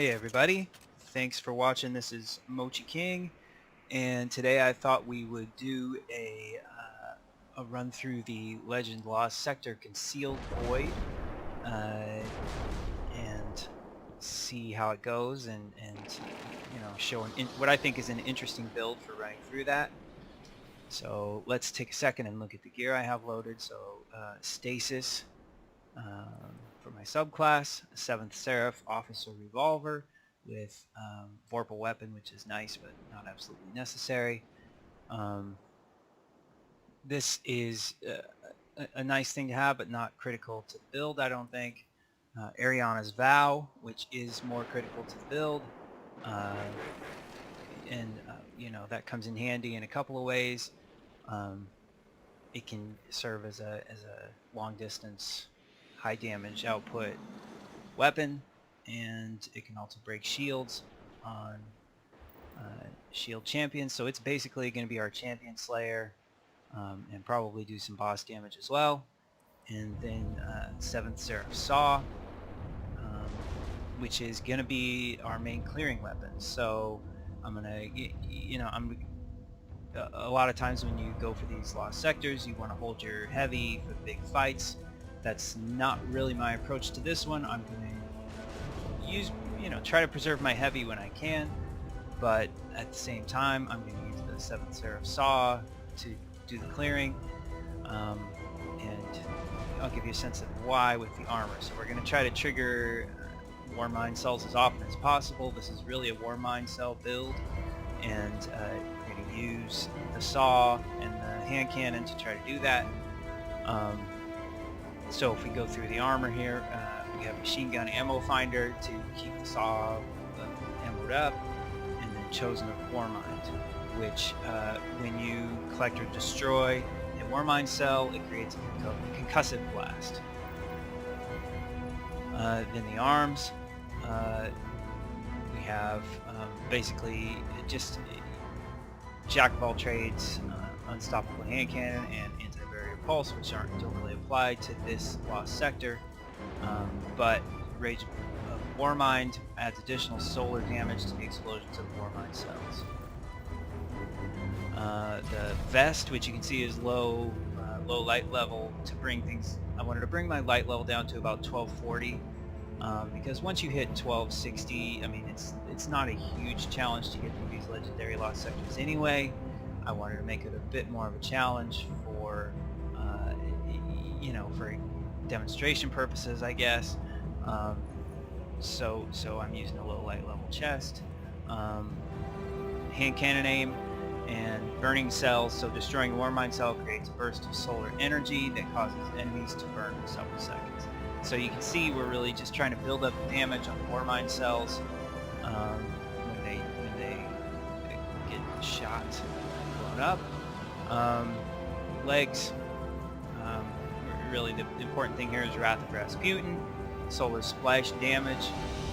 Hey everybody, thanks for watching. This is Mochi King, and today I thought we would do a run through the Legend Lost Sector Concealed Void, and see how it goes, and show what I think is an interesting build for running through that. So let's take a second and look at the gear I have loaded. So Stasis for my subclass, a 7th Seraph Officer Revolver with Vorpal Weapon, which is nice but not absolutely necessary. This is a nice thing to have, but not critical to the build, I don't think. Ariana's Vow, which is more critical to the build, and that comes in handy in a couple of ways. It can serve as a long distance, high damage output weapon, and it can also break shields on shield champions. So it's basically going to be our champion slayer, and probably do some boss damage as well. And then 7th Seraph Saw, which is going to be our main clearing weapon. So I'm gonna, a lot of times when you go for these lost sectors, you want to hold your heavy for the big fights. That's not really my approach to this one. I'm going to use, try to preserve my heavy when I can, but at the same time, I'm going to use the 7th Seraph Saw to do the clearing, and I'll give you a sense of why with the armor. So we're going to try to trigger Warmind cells as often as possible. This is really a Warmind cell build, and we're going to use the saw and the hand cannon to try to do that. So if we go through the armor here, we have machine gun ammo finder to keep the saw ammoed up, and then Chosen of Warmind, which when you collect or destroy a Warmind cell, it creates a concussive blast. Then the arms, we have basically just jack of all trades, unstoppable hand cannon, and anti-barrier pulse, which don't really apply to this lost sector, but Rage of Warmind adds additional solar damage to the explosions of Warmind cells. The vest, which you can see is low light level, to bring things. I wanted to bring my light level down to about 1240, because once you hit 1260, I mean it's not a huge challenge to get through these legendary lost sectors anyway. I wanted to make it a bit more of a challenge for for demonstration purposes, I guess. So I'm using a low light level chest, hand cannon aim, and burning cells. So destroying a Warmind cell creates a burst of solar energy that causes enemies to burn for several seconds. So you can see we're really just trying to build up the damage on the Warmind cells when they get shot and blown up. Legs. Really the important thing here is Wrath of Rasputin. Solar splash damage.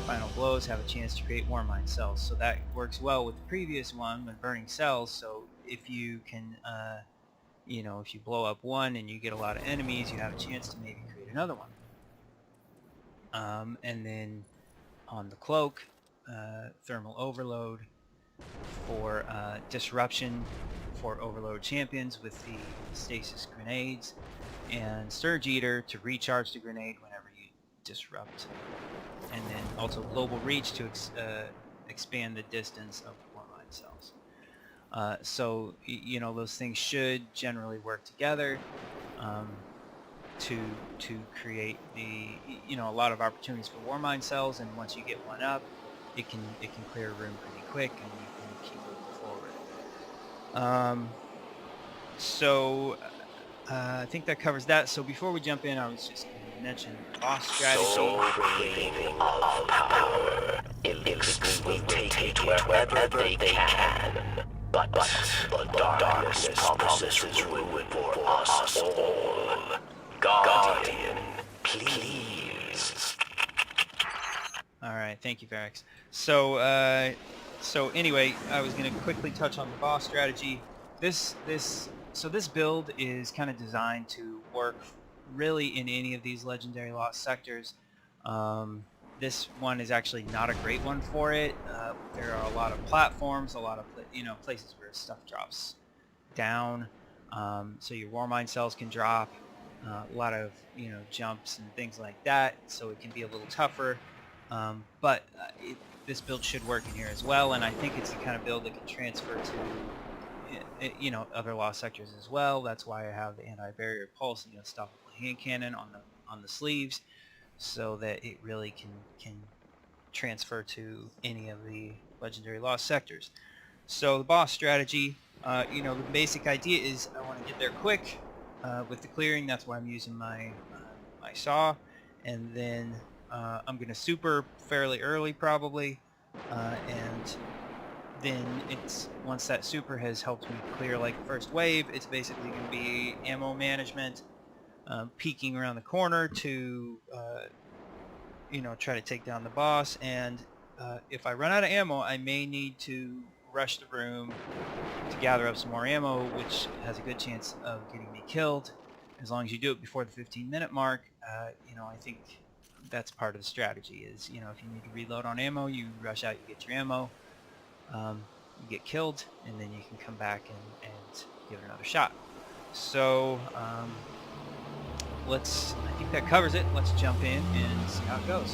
Final blows have a chance to create Warmind cells. So that works well with the previous one with burning cells. So if you can, if you blow up one and you get a lot of enemies, you have a chance to maybe create another one. And then on the cloak, thermal overload for disruption for overload champions with the stasis grenades, and Surge Eater to recharge the grenade whenever you disrupt, and then also global reach to expand the distance of Warmind cells. So those things should generally work together to create a lot of opportunities for Warmind cells, and once you get one up, it can clear a room pretty quick, and you can keep moving forward. So I think that covers that. So before we jump in, I was just going to mention boss strategy. So craving of power, elixirs will take it wherever they can. But the darkness promises ruin for us all. Guardian, please. All right, thank you, Varix. So anyway, I was going to quickly touch on the boss strategy. This build is kind of designed to work really in any of these legendary lost sectors. This one is actually not a great one for it. There are a lot of platforms, a lot of places where stuff drops down, so your Warmind cells can drop. A lot of jumps and things like that, so it can be a little tougher. But this build should work in here as well, and I think it's the kind of build that can transfer to other lost sectors as well. That's why I have the anti-barrier pulse and the unstoppable hand cannon on the sleeves, so that it really can transfer to any of the legendary lost sectors. So the boss strategy, the basic idea is I want to get there quick with the clearing. That's why I'm using my my saw, and then I'm going to super fairly early probably, and then it's once that super has helped me clear like the first wave, it's basically going to be ammo management, peeking around the corner to try to take down the boss. And if I run out of ammo, I may need to rush the room to gather up some more ammo, which has a good chance of getting me killed. As long as you do it before the 15-minute mark, I think that's part of the strategy is, if you need to reload on ammo, you rush out, you get your ammo, you get killed, and then you can come back and give it another shot. So I think that covers it. Let's jump in and see how it goes.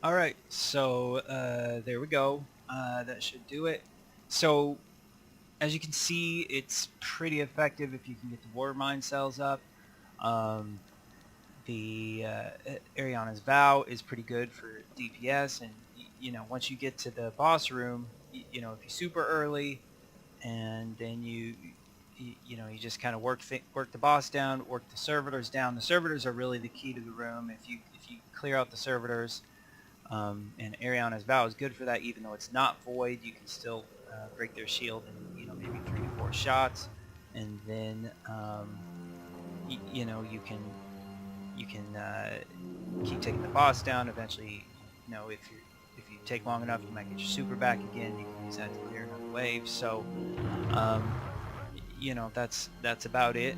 All right, so there we go. That should do it. So as you can see, it's pretty effective if you can get the water mine cells up. The Ariana's Vow is pretty good for DPS, and you know, once you get to the boss room, you know, if you super early, and then you know, you just kind of work the boss down, work the servitors down. The servitors are really the key to the room. If you clear out the servitors, and Ariana's Vow is good for that, even though it's not void, you can still break their shield in, you know, maybe 3 to 4 shots, and then you know, you can keep taking the boss down. Eventually, you know, if you take long enough, you might get your super back again. You can use that to clear another wave. So, you know, that's about it.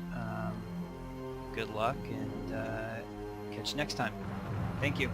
Good luck, and catch you next time. Thank you.